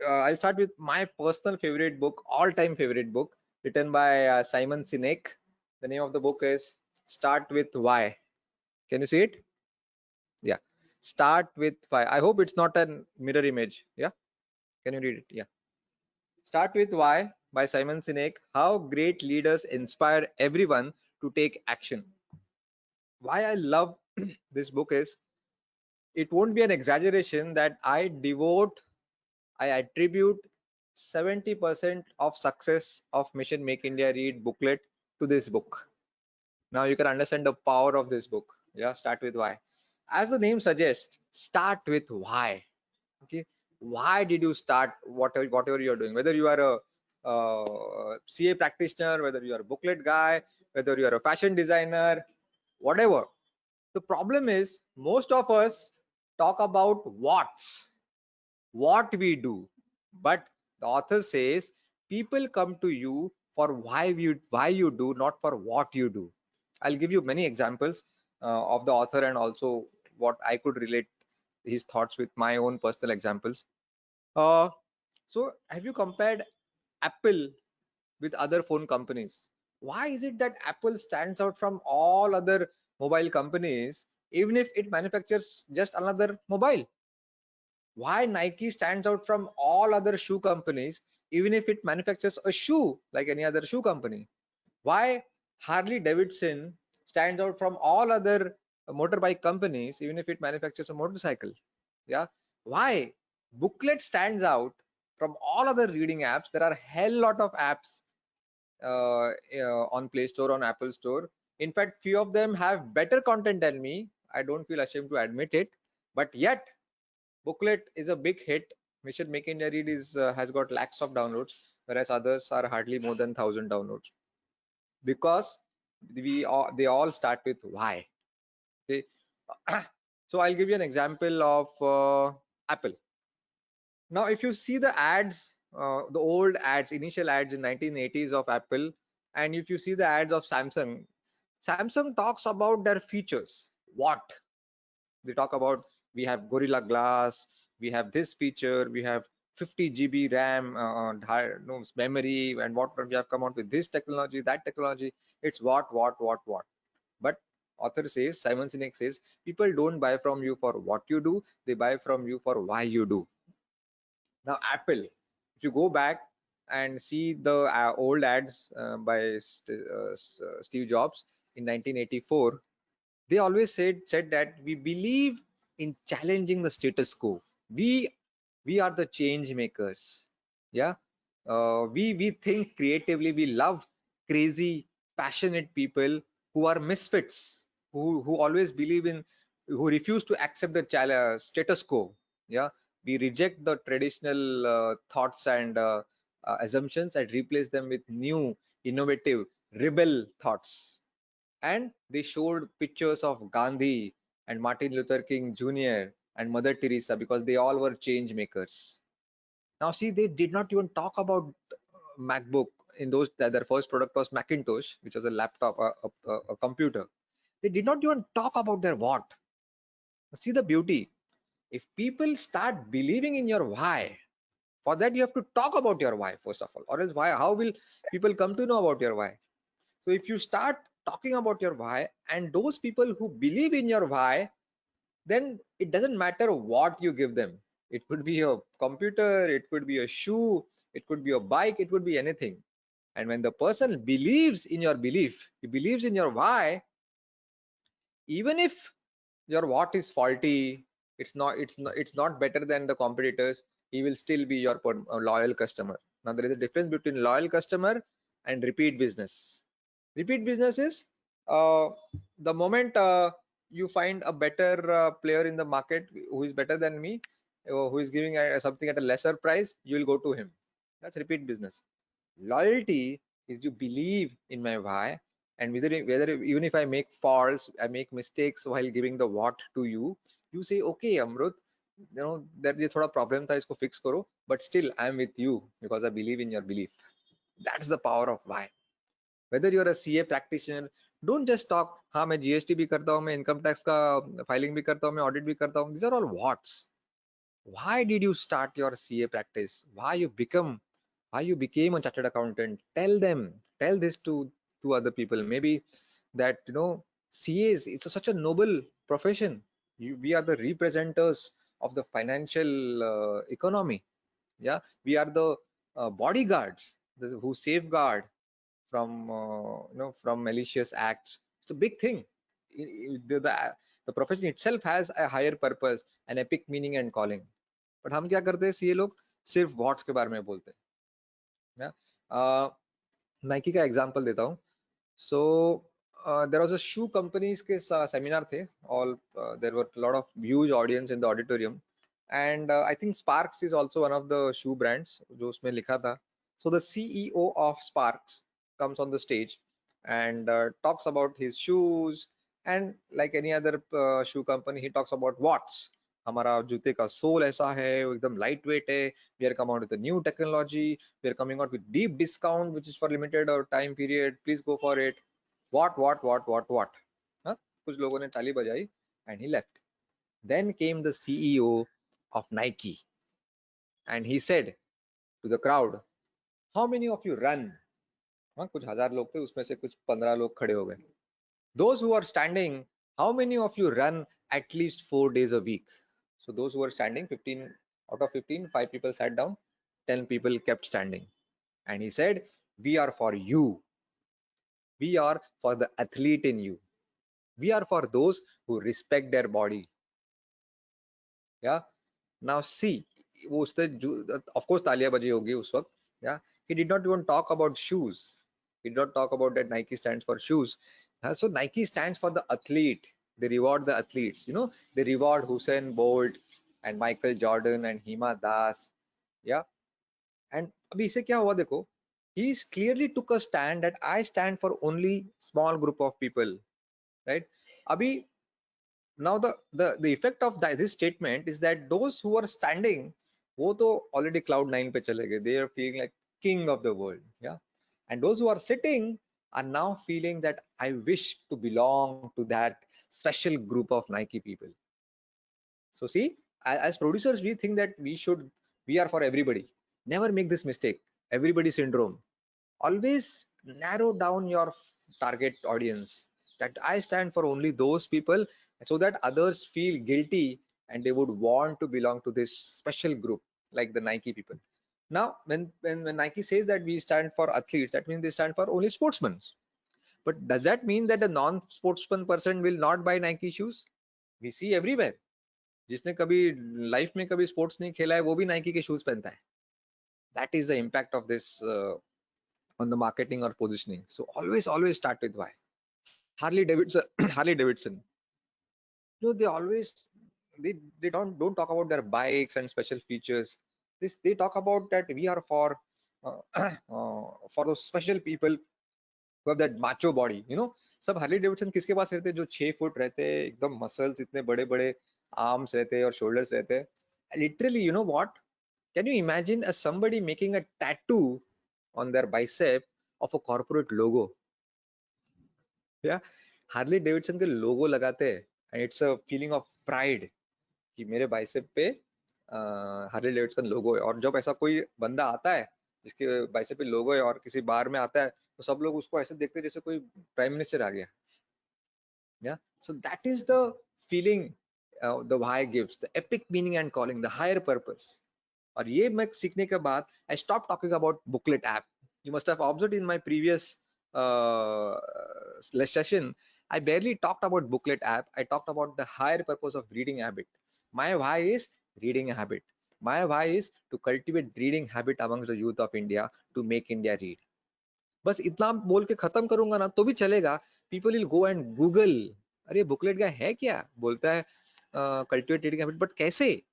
I'll start with my personal favorite book, all-time favorite book, written by Simon Sinek. The name of the book is Start with Why. Can you see it? Yeah. Start with Why. I hope it's not a mirror image. Yeah. Can you read it? Yeah. Start with Why by Simon Sinek. How great leaders inspire everyone to take action. Why I love this book is it won't be an exaggeration that I attribute 70% of success of Mission Make India Read booklet to this book. Now you can understand the power of this book. Yeah, start with why. As the name suggests, start with why. Okay, why did you start whatever you're doing? Whether you are a CA practitioner, whether you are a booklet guy, whether you are a fashion designer, whatever. The problem is most of us talk about what we do, but the author says people come to you for why you do, not for what you do. I'll give you many examples of the author, and also what I could relate his thoughts with my own personal examples. uh, so have you compared Apple with other phone companies? Why is it that Apple stands out from all other mobile companies even if it manufactures just another mobile? Why Nike stands out from all other shoe companies even if it manufactures a shoe like any other shoe company? Why Harley Davidson stands out from all other motorbike companies even if it manufactures a motorcycle? Yeah. Why Booklet stands out from all other reading apps? There are hell lot of apps on Play Store, on Apple Store. In fact, few of them have better content than me. I don't feel ashamed to admit it, but yet Booklet is a big hit. Mission Make India Read is has got lakhs of downloads, whereas others are hardly more than 1,000 downloads, because they all start with why. Okay. So I'll give you an example of Apple. Now, if you see the ads, the old ads, initial ads in 1980s of Apple, and if you see the ads of Samsung, Samsung talks about their features. What they talk about: we have Gorilla Glass, we have this feature, we have 50 GB RAM, no, memory, and what we have come out with this technology, that technology. It's what. But author says, Simon Sinek says, people don't buy from you for what you do; they buy from you for why you do. Now, Apple, if you go back and see the old ads by Steve Jobs in 1984, they always said that we believe in challenging the status quo. We are the change makers. Yeah, we think creatively. We love crazy, passionate people who are misfits, who always believe in, who refuse to accept the status quo. Yeah, we reject the traditional thoughts and assumptions and replace them with new, innovative, rebel thoughts. And they showed pictures of Gandhi and Martin Luther King Jr. and Mother Teresa because they all were change makers. Now, see, they did not even talk about MacBook. In those, their first product was Macintosh, which was a laptop, a computer. They did not even talk about their what. See the beauty. If people start believing in your why, for that you have to talk about your why first of all, or else why? How will people come to know about your why? So if you start talking about your why, and those people who believe in your why, then it doesn't matter what you give them. It could be a computer, it could be a shoe, it could be a bike, it could be anything. And when the person believes in your belief, he believes in your why, even if your what is faulty, it's not better than the competitors, he will still be your loyal customer. Now there is a difference between loyal customer and repeat business. Repeat business is the moment you find a better player in the market who is better than me, who is giving something at a lesser price, you will go to him. That's repeat business. Loyalty is you believe in my why, and whether even if I make faults, I make mistakes while giving the what to you, you say, okay Amrut, there is thoda problem tha, isko fix karo, but still I am with you because I believe in your belief. That's the power of why. Whether you're a CA practitioner, don't just talk, हाँ मैं GST भी करता हूँ, मैं income tax का filing भी करता हूँ, मैं audit भी करता हूँ. These are all whats. why did you start your CA practice? Why you became a chartered accountant? Tell them, tell this to other people. Maybe that, you know, CAs, it's such a noble profession. We are the representatives of the financial economy. Yeah, we are the bodyguards who safeguard from from malicious acts. It's a big thing. The profession itself has a higher purpose, an epic meaning and calling. But हम क्या करते हैं, ये लोग सिर्फ watts के बारे में बोलते हैं. नाइकी का एग्जांपल देता हूँ. So there was a shoe companies के seminar थे. All there were a lot of huge audience in the auditorium, and I think Sparks is also one of the shoe brands जो उसमें लिखा था. So the CEO of Sparks comes on the stage and talks about his shoes, and like any other shoe company, he talks about watts. हमारा जूते का soul ऐसा है, वो एकदम लाइट वेट है. We are coming out with a new technology. We are coming out with deep discount, which is for limited or time period. Please go for it. What? Huh? कुछ लोगों ने ताली बजाई and he left. Then came the CEO of Nike and he said to the crowd, how many of you run? हाँ, कुछ हजार लोग थे, उसमें से कुछ 15 लोग खड़े हो गए. Those who are standing, how many of you run at least 4 days a week? So those who are standing, 15 out of 15, 5 people sat down, 10 people kept standing. And he said, we are for you. We are for the athlete in you. We are for those who respect their body. Yeah. Now see, वो उसने of course तालियां बजी होगी उस वक्त. Yeah. He did not even talk about shoes. He did not talk about that Nike stands for shoes. So Nike stands for the athlete. They reward the athletes. You know, they reward Usain Bolt and Michael Jordan and Hima Das. Yeah. And अभी इसे क्या हुआ देखो. He clearly took a stand that I stand for only small group of people. Right. Abhi, now the effect of this statement is that those who are standing, वो तो already cloud 9 पे चले गए. They are feeling like king of the world. Yeah. And those who are sitting are now feeling that I wish to belong to that special group of Nike people. So see, as producers, we think that we are for everybody. Never make this mistake. Everybody syndrome. Always narrow down your target audience, that I stand for only those people, so that others feel guilty and they would want to belong to this special group, like the Nike people. Now when Nike says that we stand for athletes, that means they stand for only sportsmen. But does that mean that a non-sportsman person will not buy Nike shoes? We see everywhere. जिसने कभी life में कभी sports नहीं खेला है, वो भी Nike के शूज पहनता है. That is the impact of this on the marketing or positioning. So always start with why. Harley Davidson, Harley Davidson. You know, they always they don't talk about their bikes and special features. They talk about that we are for those special people who have that macho body. You know, सब Harley Davidson किसके पास रहते हैं, जो 6 foot रहते हैं, एकदम muscles इतने बड़े बड़े आर्म्स रहते हैं और शोल्डर्स रहते हैं. Literally, you know what? Can you imagine as somebody making a tattoo on their bicep of a corporate logo? Yeah, Harley Davidson के लोगो लगाते हैं and it's a feeling of pride कि मेरे बाइसेप पे हार्ली डेविडसन लोगो है. और जब ऐसा कोई बंदा आता है जिसके बाइसेप पे लोगो है और किसी बार में आता है, तो सब लोग उसको ऐसे देखते हैं जैसे कोई प्राइम मिनिस्टर आ गया. Yeah, so that is the feeling the why gives, the epic meaning and calling, the higher purpose. और ये मैं सीखने के बाद I stopped talking about booklet app. You must have observed in my previous uh, session, I barely talked about booklet app. I talked about the higher purpose of reading habit. My why is reading habit. My why is to cultivate reading habit amongst the youth of India, to make India read. बस इतना बोल के खत्म करूंगा ना तो भी चलेगा. People will go and Google. अरे बुकलेट का है क्या, बोलता है cultivate reading habit, but कैसे?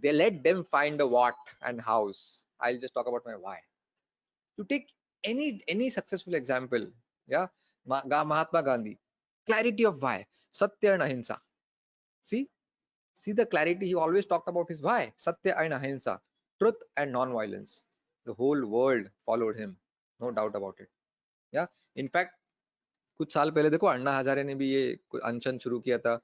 They let them find the what and hows. I'll just talk about my why. To take any successful example, yeah, Mahatma Gandhi, clarity of why, Satya and Ahimsa. See the clarity. He always talked about his why, Satya and Ahimsa, truth and non-violence. The whole world followed him, no doubt about it. Yeah, in fact, कुछ साल पहले देखो अन्ना हजारे ने भी ये अनशन शुरू किया था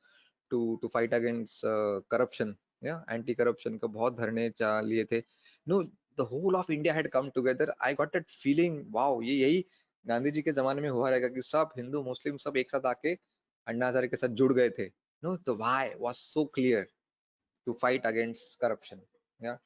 to fight against corruption. या एंटी करप्शन का बहुत धरने लिए थे। No, the whole of India had come together. I got that feeling, wow, ये यही गांधी जी के जमाने में हुआ रहेगा कि सब हिंदू मुस्लिम सब एक साथ आके अन्ना हजारे के साथ जुड़ गए थे। No, the why was so clear, to fight against corruption. या